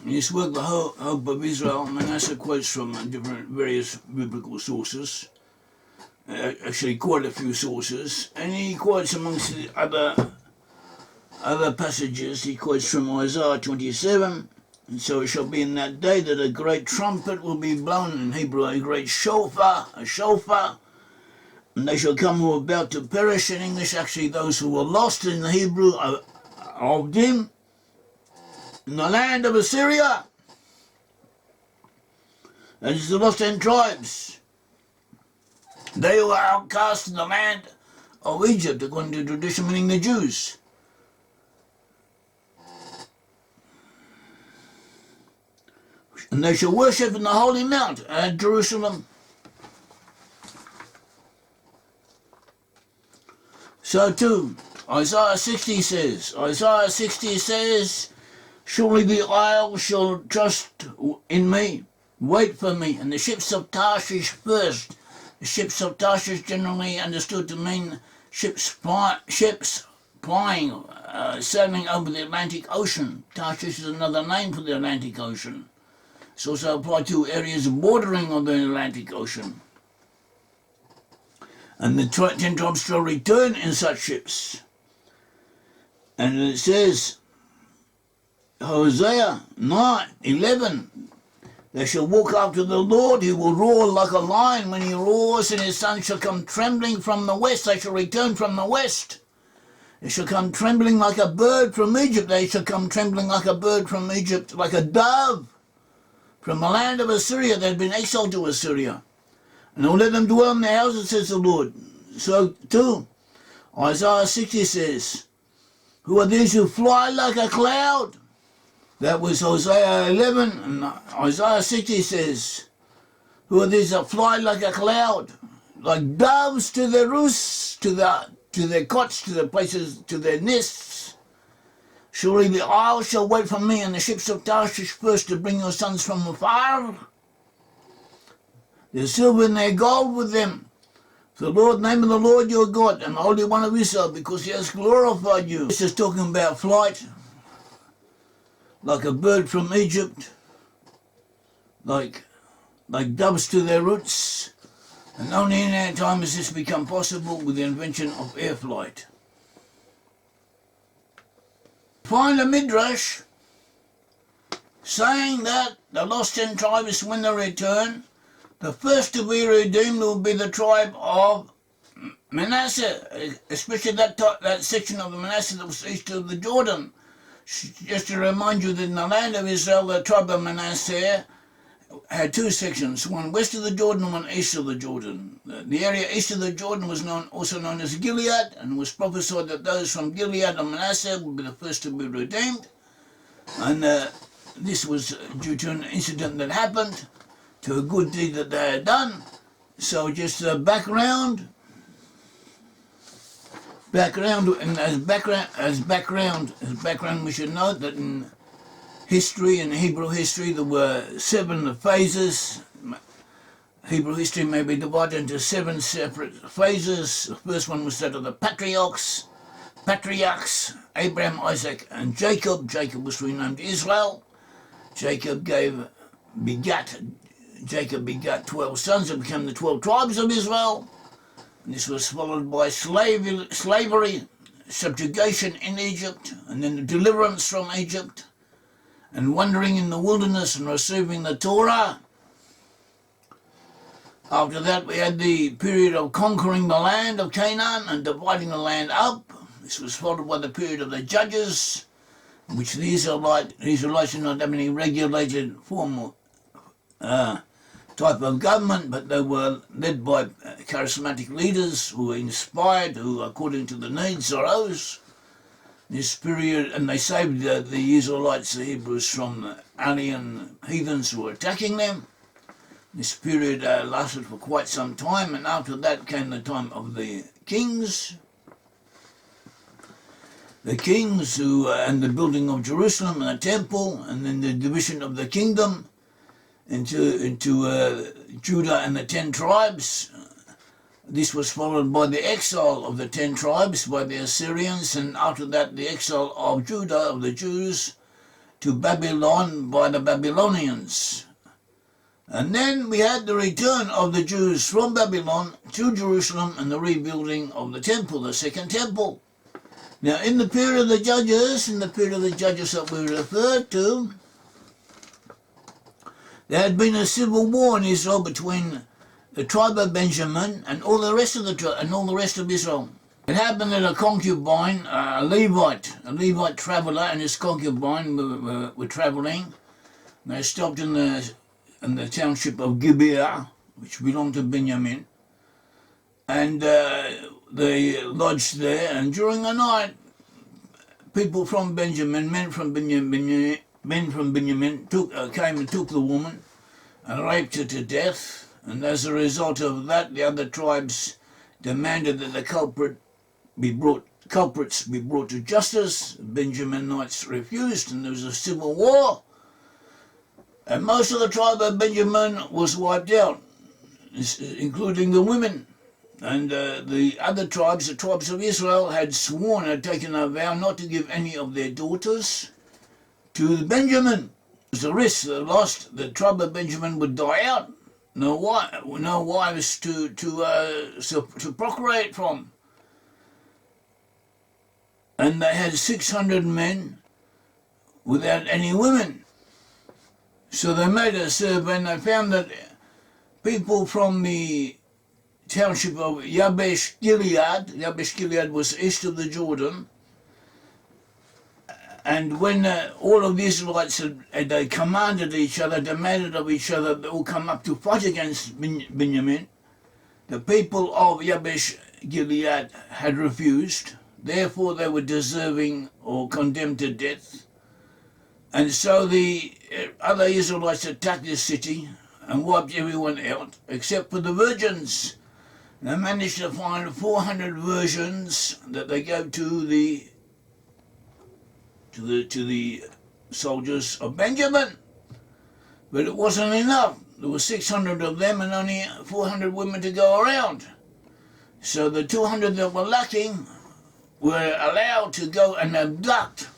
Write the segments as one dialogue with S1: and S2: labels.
S1: In his work, The Hope of Israel, Manasseh quotes from different various biblical sources, actually quite a few sources, and he quotes amongst the other passages, he quotes from Isaiah 27, and so it shall be in that day that a great trumpet will be blown, in Hebrew a great shofar, and they shall come who are about to perish, in English actually those who were lost in the Hebrew of them, in the land of Assyria. That is the lost 10 tribes. They were outcast in the land of Egypt, according to tradition, meaning the Jews. And they shall worship in the holy mount at Jerusalem. So too, Isaiah 60 says, surely the isles shall trust in me, wait for me, and the ships of Tarshish first. The ships of Tarshish generally understood to mean ships plying, sailing over the Atlantic Ocean. Tarshish is another name for the Atlantic Ocean. It's also applied to areas bordering on the Atlantic Ocean. And the 10 tribes shall return in such ships. And it says, Hosea 9:11, they shall walk after the Lord, he will roar like a lion when he roars, and his sons shall come trembling from the west, they shall return from the west. They shall come trembling like a bird from Egypt, they shall come trembling like a bird from Egypt, like a dove from the land of Assyria. They had been exiled to Assyria. And I will let them dwell in their houses, says the Lord. So too, Isaiah 60 says, who are these who fly like a cloud? That was Hosea 11, and Isaiah 60 says, who are these that fly like a cloud, like doves to their roosts, to their cots, to their places, to their nests. Surely the isles shall wait for me, and the ships of Tarshish first to bring your sons from afar. Their silver and their gold with them. For the name of the Lord your God, and the Holy One of Israel, because he has glorified you. This is talking about flight, like a bird from Egypt, like doves to their roots. And only in our time has this become possible with the invention of air flight. Find a Midrash saying that the lost 10 tribes, when they return, the first to be redeemed will be the tribe of Manasseh, especially that section of the Manasseh that was east of the Jordan. Just to remind you that in the land of Israel, the tribe of Manasseh had 2 sections, one west of the Jordan and one east of the Jordan. The area east of the Jordan was also known as Gilead, and was prophesied that those from Gilead and Manasseh would be the first to be redeemed. And this was due to an incident that happened, to a good deed that they had done. So just background, and as background, we should note that in history, in Hebrew history, there were 7 phases. Hebrew history may be divided into 7 separate phases. The first one was that of the patriarchs, Abraham, Isaac, and Jacob. Jacob was renamed Israel. Jacob begat 12 sons and became the 12 tribes of Israel. And this was followed by slavery, subjugation in Egypt, and then the deliverance from Egypt, and wandering in the wilderness and receiving the Torah. After that, we had the period of conquering the land of Canaan and dividing the land up. This was followed by the period of the Judges, in which the Israelites did not have any regulated form of type of government, but they were led by charismatic leaders who were inspired, who, according to the needs, arose. This period, and they saved the Israelites, the Hebrews, from alien heathens who were attacking them. This period lasted for quite some time, and after that came the time of the kings. The kings and the building of Jerusalem and the temple, and then the division of the kingdom into Judah and the 10 tribes. This was followed by the exile of the 10 tribes by the Assyrians, and after that the exile of Judah, of the Jews, to Babylon by the Babylonians. And then we had the return of the Jews from Babylon to Jerusalem and the rebuilding of the temple, the second temple. Now, in the period of the Judges, that we referred to, there had been a civil war in Israel between the tribe of Benjamin and all the rest of Israel. It happened that a concubine, a Levite traveller, and his concubine were travelling. They stopped in the township of Gibeah, which belonged to Benjamin, and they lodged there. And during the night, people from Benjamin, men from Benjamin, came and took the woman and raped her to death. And as a result of that, the other tribes demanded that the culprits be brought to justice. Benjaminites refused, and there was a civil war. And most of the tribe of Benjamin was wiped out, including the women. And the other tribes, the tribes of Israel, had taken a vow not to give any of their daughters to Benjamin. It was a risk. The tribe of Benjamin would die out. No wives to procreate from. And they had 600 men without any women. So they made a survey and they found that people from the township of Jabesh-Gilead was east of the Jordan, and when all of the Israelites had commanded each other, demanded of each other that they all come up to fight against Benjamin, the people of Jabesh-Gilead had refused. Therefore they were deserving or condemned to death. And so the other Israelites attacked this city and wiped everyone out except for the virgins. They managed to find 400 virgins that they gave to the soldiers of Benjamin. But it wasn't enough. There were 600 of them and only 400 women to go around. So the 200 that were lacking were allowed to go and abduct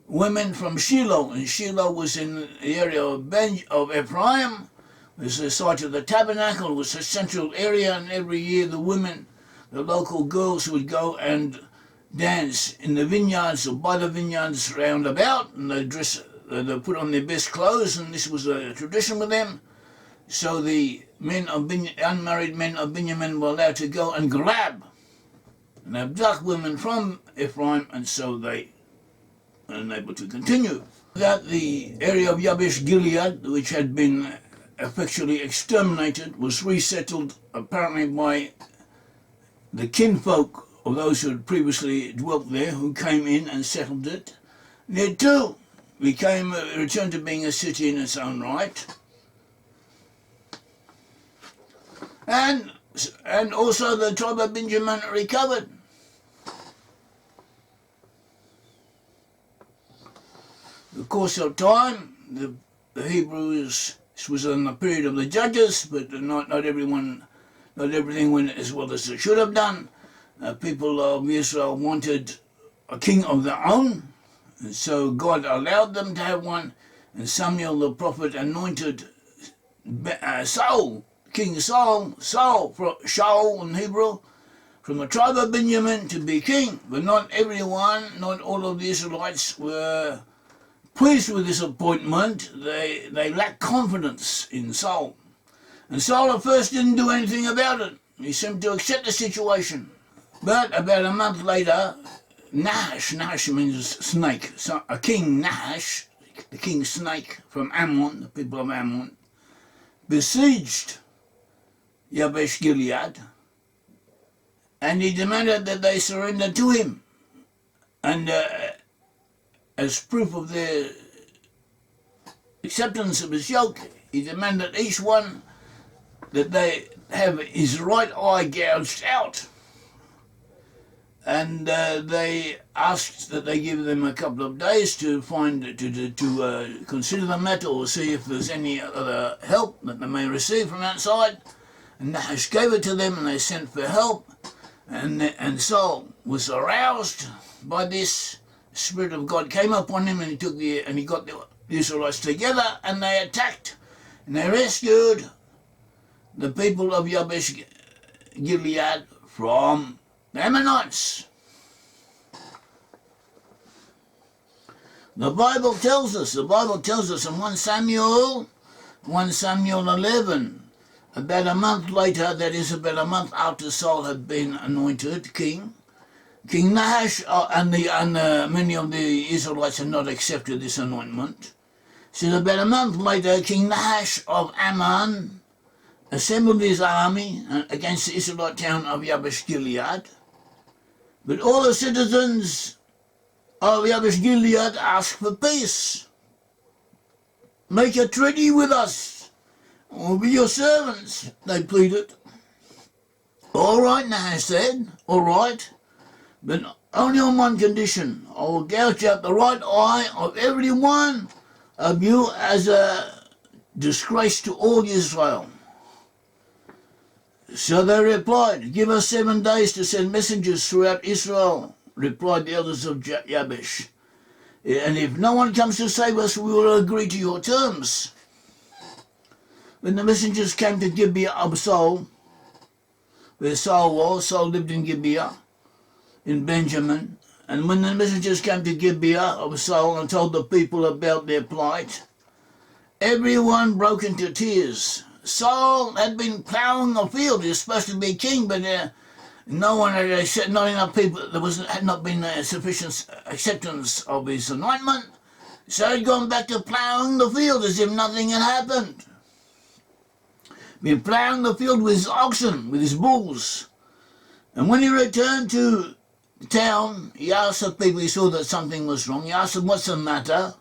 S1: women from Shiloh, and Shiloh was in the area of Ephraim. It was the site of the tabernacle. It was a central area, and every year the women, the local girls, would go and dance in the vineyards or by the vineyards round about, and they put on their best clothes, and this was a tradition with them. So the unmarried men of Benjamin were allowed to go and grab and abduct women from Ephraim, and so they were unable to continue. That the area of Jabesh-Gilead, which had been effectually exterminated, was resettled apparently by the kinfolk of those who had previously dwelt there, who came in and settled it. And it too returned to being a city in its own right. And also the tribe of Benjamin recovered. In the course of time, the Hebrews, this was in the period of the Judges, but not everything went as well as it should have done. People of Israel wanted a king of their own, and so God allowed them to have one, and Samuel the prophet anointed Saul, King Saul, Shaul in Hebrew, from the tribe of Benjamin to be king. But not all of the Israelites were pleased with this appointment. They lacked confidence in Saul. And Saul at first didn't do anything about it. He seemed to accept the situation. But about a month later, Nahash means snake, so a king Nahash, the king snake from Ammon, the people of Ammon, besieged Jabesh-Gilead, and he demanded that they surrender to him. And as proof of their acceptance of his yoke, he demanded each one that they have his right eye gouged out. And they asked that they give them a couple of days to consider the matter or see if there's any other help that they may receive from outside. And Nahash gave it to them, and they sent for help. And Saul was aroused by this, Spirit of God came upon him, and he got the Israelites together, and they attacked, and they rescued the people of Jabesh-Gilead from the Ammonites. The Bible tells us in 1 Samuel 11, about a month later, that is about a month after Saul had been anointed king, King Nahash and many of the Israelites had not accepted this anointment. So about a month later, King Nahash of Ammon assembled his army against the Israelite town of Jabesh-Gilead. But all the citizens of Jabesh-Gilead asked for peace. Make a treaty with us, we'll be your servants, they pleaded. All right, Nahash said, all right, but only on one condition. I will gouge out the right eye of every one of you as a disgrace to all Israel. So they replied, give us 7 days to send messengers throughout Israel, replied the elders of Jabesh. And if no one comes to save us, we will agree to your terms. When the messengers came to Gibeah of Saul, where Saul was, Saul lived in Gibeah, in Benjamin. And when the messengers came to Gibeah of Saul and told the people about their plight, everyone broke into tears. Saul had been ploughing the field. He was supposed to be king, but no one had accepted, not enough people. Had not been sufficient acceptance of his anointment. So he'd gone back to ploughing the field as if nothing had happened. Been ploughing the field with his oxen, with his bulls. And when he returned to town, he asked the people, he saw that something was wrong. He asked them, what's the matter?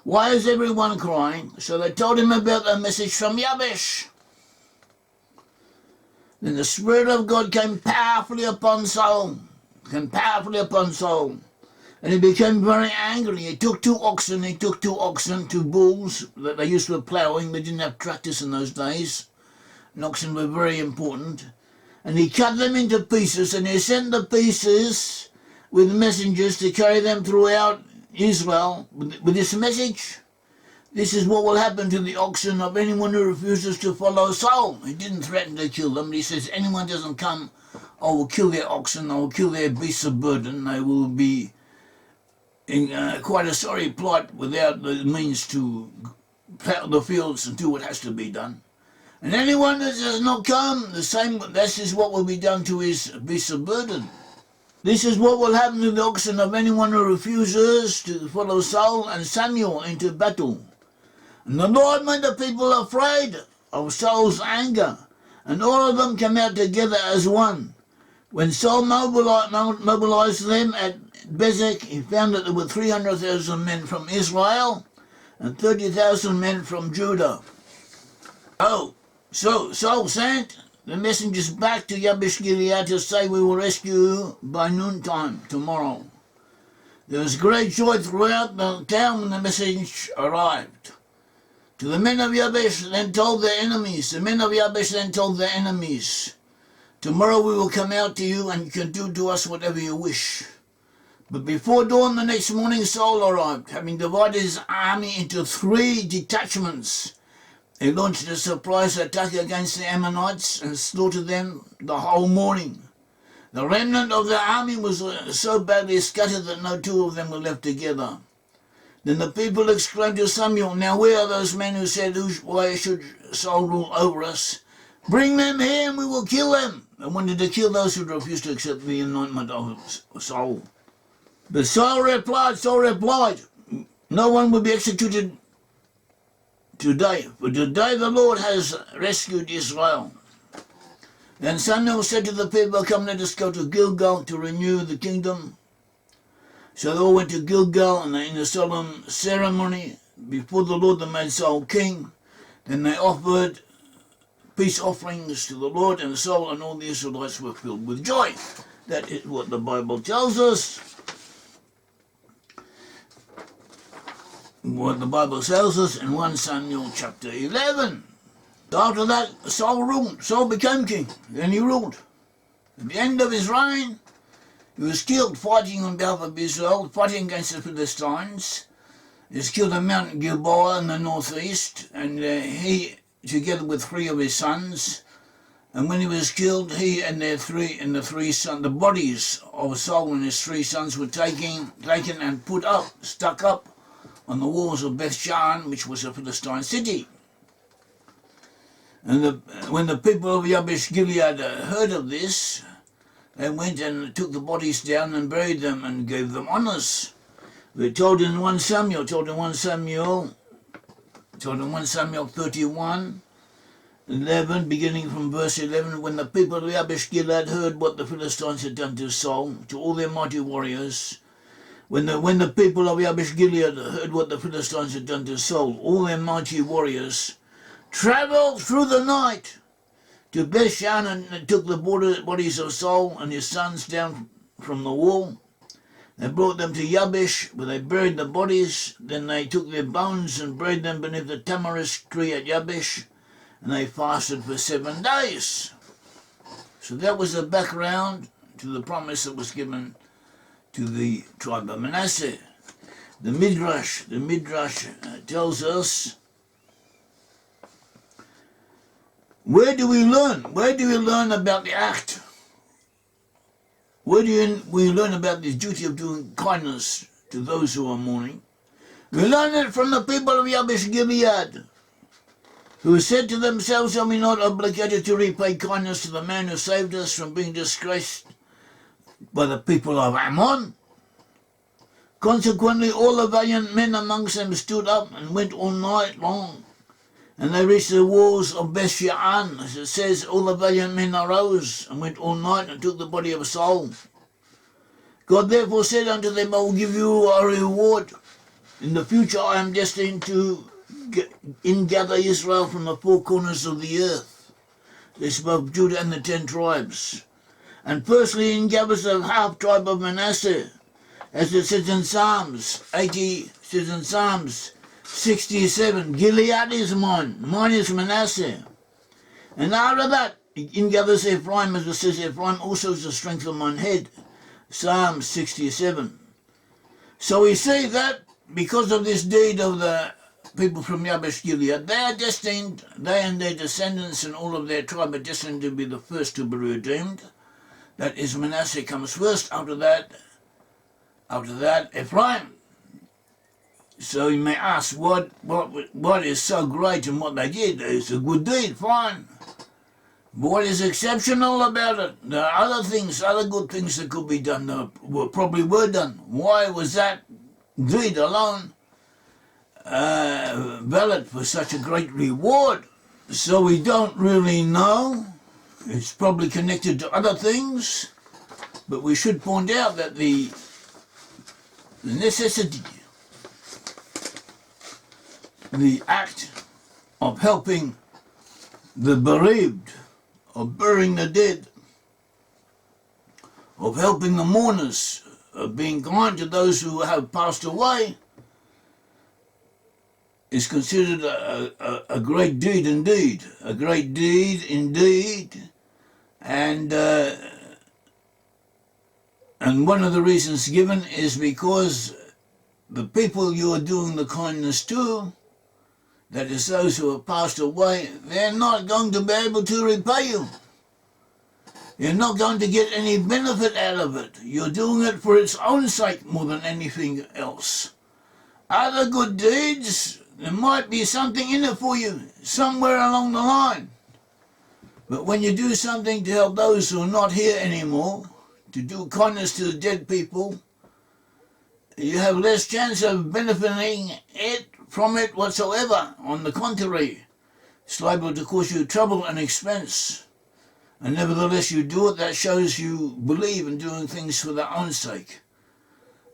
S1: Why is everyone crying? So they told him about a message from Jabesh. Then the Spirit of God came powerfully upon Saul. And he became very angry. He took two oxen, two bulls that they used for ploughing. They didn't have tractors in those days. And oxen were very important. And he cut them into pieces, and he sent the pieces with messengers to carry them throughout Israel with this message. This is what will happen to the oxen of anyone who refuses to follow Saul. He didn't threaten to kill them. He says, anyone doesn't come, I will kill their oxen, I will kill their beasts of burden. They will be in quite a sorry plight without the means to plough the fields and do what has to be done. And anyone that does not come, this is what will be done to his beasts of burden. This is what will happen to the oxen of anyone who refuses to follow Saul and Samuel into battle. And the Lord made the people afraid of Saul's anger, and all of them came out together as one. When Saul mobilized them at Bezek, he found that there were 300,000 men from Israel and 30,000 men from Judah. So Saul sent the messengers back to Jabesh-Gilead to say, we will rescue you by noontime tomorrow. There was great joy throughout the town when the message arrived. To the men of Jabesh then told their enemies, tomorrow we will come out to you, and you can do to us whatever you wish. But before dawn the next morning, Saul arrived, having divided his army into 3 detachments. He launched a surprise attack against the Ammonites and slaughtered them the whole morning. The remnant of the army was so badly scattered that no 2 of them were left together. Then the people exclaimed to Samuel, now where are those men who said, why should Saul rule over us? Bring them here and we will kill them. They wanted to kill those who refused to accept the anointment of Saul. But Saul replied, no one will be executed today, for today the Lord has rescued Israel. Then Samuel said to the people, come, let us go to Gilgal to renew the kingdom. So they all went to Gilgal, and in a solemn ceremony before the Lord, they made Saul king. Then they offered peace offerings to the Lord, and Saul and all the Israelites were filled with joy. That is what the Bible tells us. What the Bible tells us in 1 Samuel chapter 11. After that, Saul ruled. Saul became king. Then he ruled. At the end of his reign, He was killed fighting on behalf of Israel, fighting against the Philistines. He was killed on Mount Gilboa in the northeast, and he, together with 3 of his sons, and when he was killed, he and the three sons, the bodies of Saul and his 3 sons were taken and stuck up on the walls of Beth-Shan, which was a Philistine city. And when the people of Jabesh-Gilead heard of this, they went and took the bodies down and buried them and gave them honours. We're told in 1 Samuel 31, 11, beginning from verse 11, when the people of Jabesh-Gilead heard what the Philistines had done to Saul, to all their mighty warriors, when the people of Jabesh-Gilead heard what the Philistines had done to Saul, all their mighty warriors travelled through the night to Beth-Shan and took the bodies of Saul and his sons down from the wall. They brought them to Yabesh, where they buried the bodies. Then they took their bones and buried them beneath the tamarisk tree at Yabesh, and they fasted for 7 days. So that was the background to the promise that was given to the tribe of Manasseh. The Midrash tells us, where do we learn? Where do we learn about the act? Where do we learn about the duty of doing kindness to those who are mourning? We learn it from the people of Jabesh-Gilead, who said to themselves, are we not obligated to repay kindness to the man who saved us from being disgraced by the people of Ammon? Consequently, all the valiant men amongst them stood up and went all night long, and they reached the walls of Beth-Shan. As it says, all the valiant men arose and went all night and took the body of Saul. God therefore said unto them, I will give you a reward. In the future I am destined to ingather Israel from the 4 corners of the earth. This both Judah and the 10 tribes. And firstly ingathers the half tribe of Manasseh, as it says in Psalms 80, says in Psalms 67, Gilead is mine is Manasseh. And out of that, it ingathers Ephraim, as it says, Ephraim also is the strength of mine head. Psalm 67. So we see that because of this deed of the people from Jabesh-Gilead, they are destined, they and their descendants and all of their tribe are destined to be the first to be redeemed. That is, Manasseh comes first, after that, Ephraim. So you may ask, what is so great in what they did? It's a good deed, fine. But what is exceptional about it? There are other things, other good things that could be done that probably were done. Why was that deed alone valid for such a great reward? So we don't really know. It's probably connected to other things, but we should point out that the necessity, the act of helping the bereaved, of burying the dead, of helping the mourners, of being kind to those who have passed away, is considered a great deed indeed. A great deed indeed. And one of the reasons given is because the people you are doing the kindness to, that is those who have passed away, they're not going to be able to repay you. You're not going to get any benefit out of it. You're doing it for its own sake more than anything else. Other good deeds, there might be something in it for you somewhere along the line. But when you do something to help those who are not here anymore, to do kindness to the dead people, you have less chance of benefiting from it whatsoever. On the contrary, it's liable to cause you trouble and expense. And nevertheless you do it. That shows you believe in doing things for their own sake.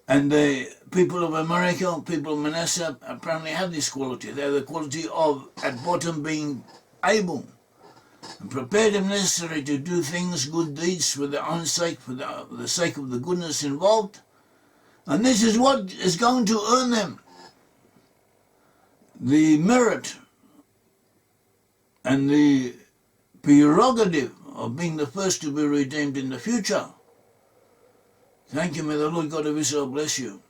S1: And the people of America, people of Manasseh, apparently have this quality. They have the quality of, at bottom, being able and prepared if necessary to do things, good deeds for their own sake, for the sake of the goodness involved. And this is what is going to earn them the merit and the prerogative of being the first to be redeemed in the future. Thank you. May the Lord God of Israel bless you.